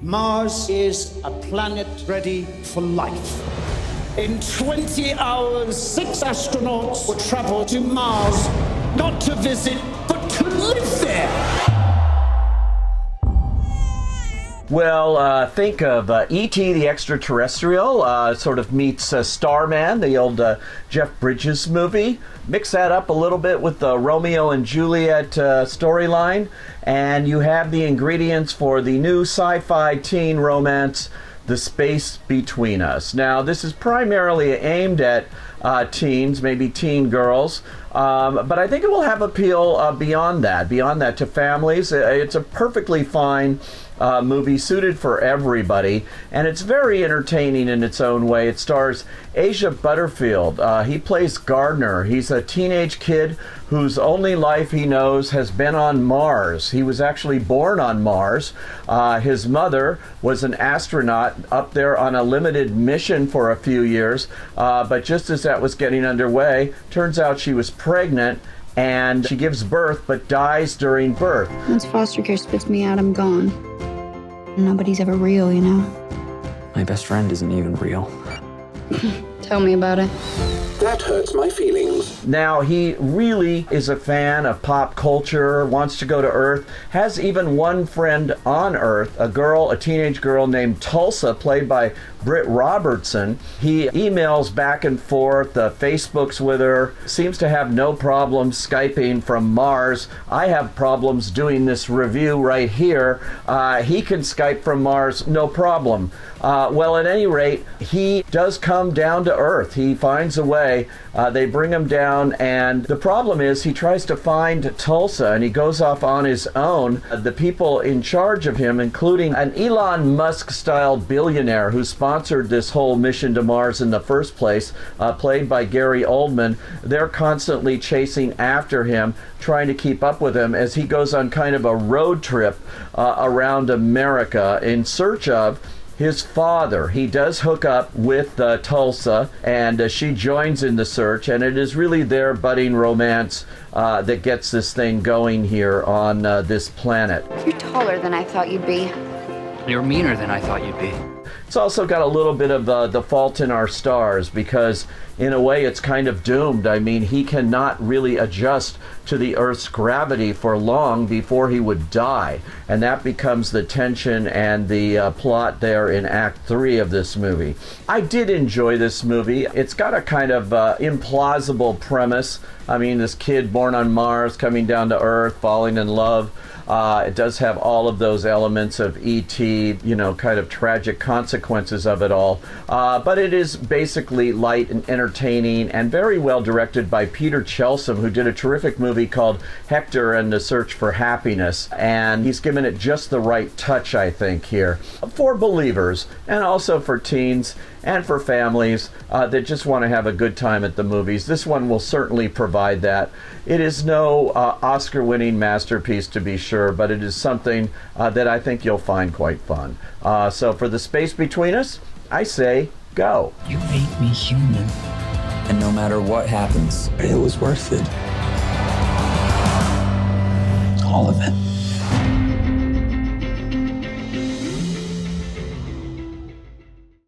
Mars is a planet ready for life. In 20 hours, 6 astronauts will travel to Mars, not to visit, but to live there. Well, think of E.T. the Extraterrestrial, sort of meets Starman, the old Jeff Bridges movie. Mix that up a little bit with the Romeo and Juliet storyline, and you have the ingredients for the new sci-fi teen romance, The Space Between Us. Now, this is primarily aimed at teens, maybe teen girls, but I think it will have appeal beyond that to families. It's a perfectly fine movie suited for everybody, and it's very entertaining in its own way. It stars Asa Butterfield. He plays Gardner. He's a teenage kid whose only life he knows has been on Mars. He was actually born on Mars. His mother was an astronaut up there on a limited mission for a few years, but just as that was getting underway, turns out she was pregnant, and she gives birth but dies during birth. Once foster care spits me out, I'm gone. Nobody's ever real, you know? My best friend isn't even real. Tell me about it. That hurts my feelings. Now, he really is a fan of pop culture, wants to go to Earth, has even one friend on Earth, a teenage girl named Tulsa, played by Britt Robertson. He emails back and forth, Facebooks with her, seems to have no problem Skyping from Mars. I have problems doing this review right here. He can Skype from Mars, no problem. Well, at any rate, he does come down to Earth. He finds a way. They bring him down, and the problem is he tries to find Tulsa, and he goes off on his own. The people in charge of him, including an Elon Musk-style billionaire who sponsored this whole mission to Mars in the first place, played by Gary Oldman, they're constantly chasing after him, trying to keep up with him as he goes on kind of a road trip around America in search of his father. He does hook up with Tulsa, and she joins in the search, and it is really their budding romance that gets this thing going here on this planet. You're taller than I thought you'd be. You're meaner than I thought you'd be. It's also got a little bit of The Fault in Our Stars, because in a way it's kind of doomed. I mean, he cannot really adjust to the Earth's gravity for long before he would die. And that becomes the tension and the plot there in Act 3 of this movie. I did enjoy this movie. It's got a kind of implausible premise. I mean, this kid born on Mars, coming down to Earth, falling in love. It does have all of those elements of E.T., kind of tragic consequences of it all. But it is basically light and entertaining and very well directed by Peter Chelsom, who did a terrific movie called Hector and the Search for Happiness. And he's given it just the right touch, I think, here. For believers, and also for teens, and for families that just want to have a good time at the movies. This one will certainly provide that. It is no Oscar-winning masterpiece, to be sure, but it is something that I think you'll find quite fun. So for The Space Between Us, I say go. You made me human. And no matter what happens, It was worth it. all of it.